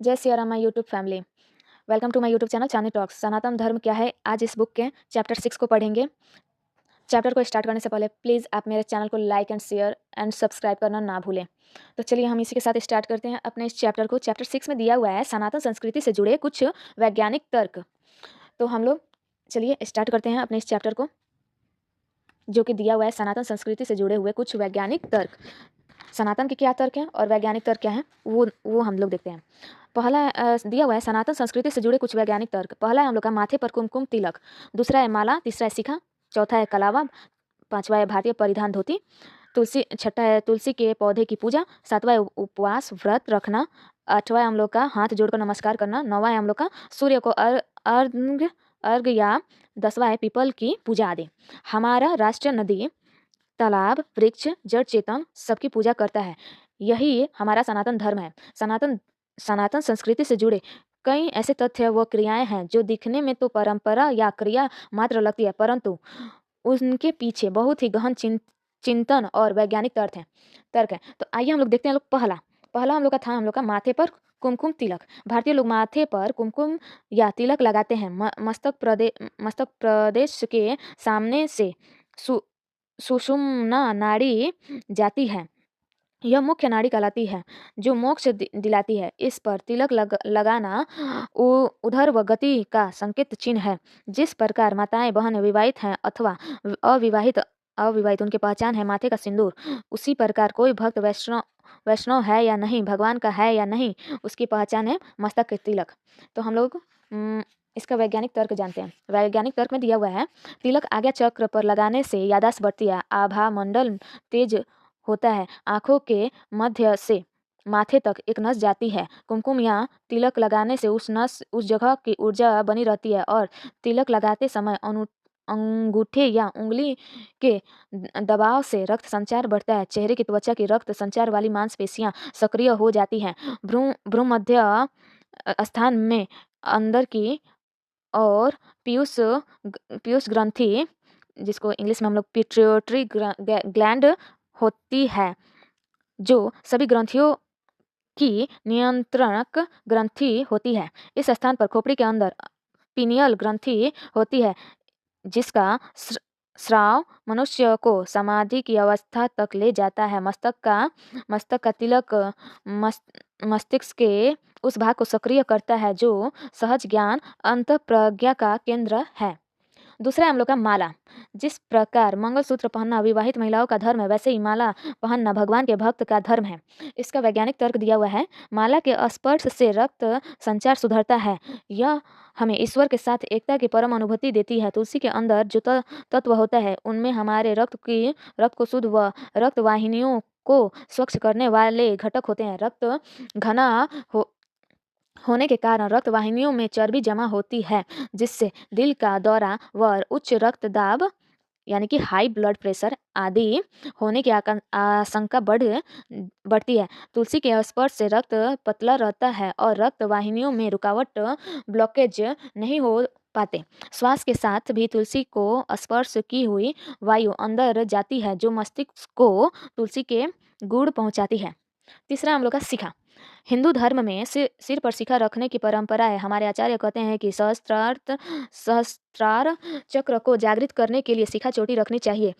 जय Siya Ram my YouTube family. Welcome to my YouTube channel Chandni talks. Sanatan Dharma क्या है, आज इस बुक के चैप्टर 6 को पढ़ेंगे। चैप्टर को स्टार्ट करने से पहले प्लीज़ आप मेरे चैनल को like and share and subscribe करना ना भूलें। तो चलिए हम इसी के साथ स्टार्ट करते हैं अपने इस चैप्टर को। चैप्टर 6 में दिया हुआ है सनातन संस्कृति से जुड़े कुछ वैज्ञानिक तर्क। तो हम लोग चलिए स्टार्ट करते हैं अपने इस चैप्टर को, जो कि दिया हुआ है सनातन संस्कृति से जुड़े हुए कुछ वैज्ञानिक तर्क। सनातन के क्या तर्क हैं और वैज्ञानिक तर्क क्या हैं वो हम लोग देखते हैं। पहला दिया हुआ है सनातन संस्कृति से जुड़े कुछ वैज्ञानिक तर्क। पहला है हम लोग का माथे पर कुमकुम तिलक, दूसरा है माला, तीसरा है शिखा, चौथा है कलावा, पांचवा है भारतीय परिधान धोती, तुलसी, छठा है तुलसी के पौधे की पूजा, सातवां है उपवास व्रत रखना, आठवां है हम लोग का हाथ जोड़कर नमस्कार करना, नौवां है हम लोग का सूर्य को अर्घ अर्घ या दसवां है पीपल की पूजा आदि। हमारा राष्ट्रीय नदी, तालाब, वृक्ष, जड़ चेतन सबकी पूजा करता है। यही हमारा सनातन धर्म है। सनातन सनातन संस्कृति से जुड़े कई ऐसे तथ्य व क्रियाएं हैं जो दिखने में तो परंपरा या क्रिया मात्र लगती है, परंतु उनके पीछे बहुत ही गहन चिंतन और वैज्ञानिक तर्क है। तो आइए हम लोग देखते हैं। लोग पहला पहला हम लोग का था हम लोग का माथे पर कुमकुम तिलक। भारतीय लोग माथे पर कुमकुम या तिलक लगाते हैं। मस्तक प्रदेश के सामने से सुषुम्ना नाड़ी जाती है। यह मुख्य नाड़ी कहलाती है जो मोक्ष दिलाती है। इस पर तिलक लगाना उधर व गति का संकेत चिन्ह है। जिस प्रकार माताएं बहन विवाहित हैं अथवा अविवाहित अविवाहित उनकी पहचान है माथे का सिंदूर, उसी प्रकार कोई भक्त वैष्णव वैष्णव है या नहीं, भगवान का है या नहीं, उसकी पहचान है मस्तक के तिलक। तो हम लोग इसका वैज्ञानिक तर्क जानते हैं। वैज्ञानिक तर्क में दिया हुआ है तिलक आज्ञा चक्र पर लगाने से यादाश्त बढ़ती है, आभा मंडल तेज होता है, आँखों के मध्य से माथे तक एक नस जाती है। कुमकुम या तिलक लगाने से उस जगह की ऊर्जा बनी रहती है और तिलक लगाते समय अंगूठे या उंगली के दबाव से रक्त संचार बढ़ता है। चेहरे की त्वचा की रक्त संचार वाली मांसपेशियां सक्रिय हो जाती हैं। भ्रूमध्य स्थान में अंदर की और पीयूष ग्रंथि, जिसको इंग्लिश में हम लोग पिट्यूटरी ग्लैंड होती है, जो सभी ग्रंथियों की नियंत्रणक ग्रंथि होती है। इस स्थान पर खोपड़ी के अंदर पीनियल ग्रंथि होती है, जिसका स्राव मनुष्य को समाधि की अवस्था तक ले जाता है। मस्तक का तिलक मस्तिष्क के उस भाग को सक्रिय करता है जो सहज ज्ञान अंतःप्रज्ञा का केंद्र है। दूसरा है हम लोग का माला। जिस प्रकार मंगलसूत्र पहनना विवाहित महिलाओं का धर्म है, वैसे ही माला पहनना भगवान के भक्त का धर्म है। इसका वैज्ञानिक तर्क दिया हुआ है माला के स्पर्श से रक्त संचार सुधरता है। यह हमें ईश्वर के साथ एकता की परम अनुभूति देती है। तुलसी के अंदर जो तत्व होता है उनमें हमारे रक्त को शुद्ध व रक्त वाहिनियों को स्वच्छ करने वाले घटक होते हैं। रक्त घना होने के कारण रक्त वाहिनियों में चर्बी जमा होती है, जिससे दिल का दौरा व उच्च रक्तदाब यानी कि हाई ब्लड प्रेशर आदि होने की आशंका बढ़ती है। तुलसी के स्पर्श से रक्त पतला रहता है और रक्त वाहिनियों में रुकावट ब्लॉकेज नहीं हो पाते। श्वास के साथ भी तुलसी को स्पर्श की हुई वायु अंदर जाती है, जो मस्तिष्क को तुलसी के गुण पहुंचाती है। तीसरा हम लोग का शिखा। हिंदू धर्म में सिर पर शिखा रखने की परंपरा है। हमारे आचार्य कहते हैं कि सहस्त्रार चक्र को जागृत करने के लिए शिखा चोटी रखनी चाहिए,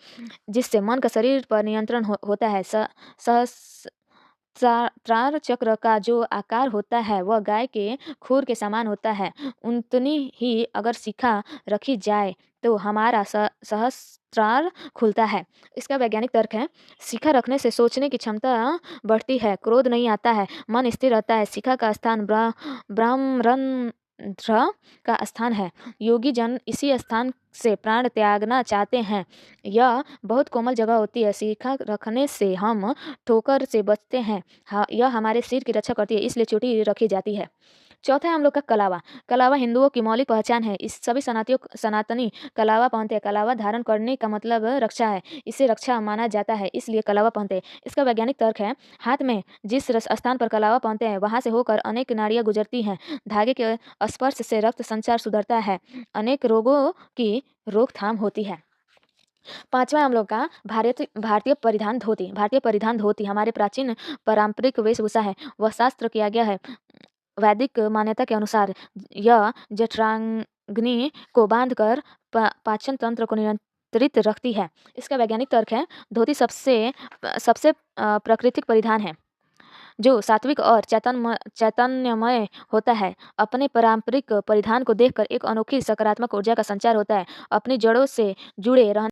जिससे मन का शरीर पर नियंत्रण होता है। सहस्त्रार चक्र का जो आकार होता है वह गाय के खुर के समान होता है। उतनी ही अगर शिखा रखी जाए तो हमारा सहस्त्रार खुलता है। इसका वैज्ञानिक तर्क है शिखा रखने से सोचने की क्षमता बढ़ती है, क्रोध नहीं आता है, मन स्थिर रहता है। शिखा का स्थान ब्रह्मरंध्र का स्थान है। योगी जन इसी स्थान से प्राण त्यागना चाहते हैं। यह बहुत कोमल जगह होती है। शिखा रखने से हम ठोकर से बचते हैं। यह हमारे सिर की रक्षा करती है, इसलिए चोटी रखी जाती है। चौथा है हम लोग का कलावा। कलावा हिंदुओं की मौलिक पहचान है। इस सभी सनातनी कलावा पहनते हैं। कलावा धारण करने का मतलब रक्षा है, इसे रक्षा माना जाता है, इसलिए कलावा पहनते हैं। इसका वैज्ञानिक तर्क है हाथ में जिस स्थान पर कलावा पहनते हैं वहां से होकर अनेक नाड़ियां गुजरती हैं। धागे के स्पर्श से रक्त संचार सुधरता है, अनेक रोगों की रोकथाम होती है। पांचवा हम लोग का भारतीय परिधान धोती। भारतीय परिधान धोती हमारे प्राचीन पारंपरिक वेशभूषा है। वह शास्त्र किया गया है। वैदिक मान्यता के अनुसार यह जठराग्नि को बांधकर पाचन तंत्र को नियंत्रित रखती है। इसका वैज्ञानिक तर्क है, धोती सबसे सबसे प्राकृतिक परिधान है जो सात्विक और चैतन्यमय होता है। अपने पारंपरिक परिधान को देखकर एक अनोखी सकारात्मक ऊर्जा का संचार होता है। अपनी जड़ों से जुड़े रहने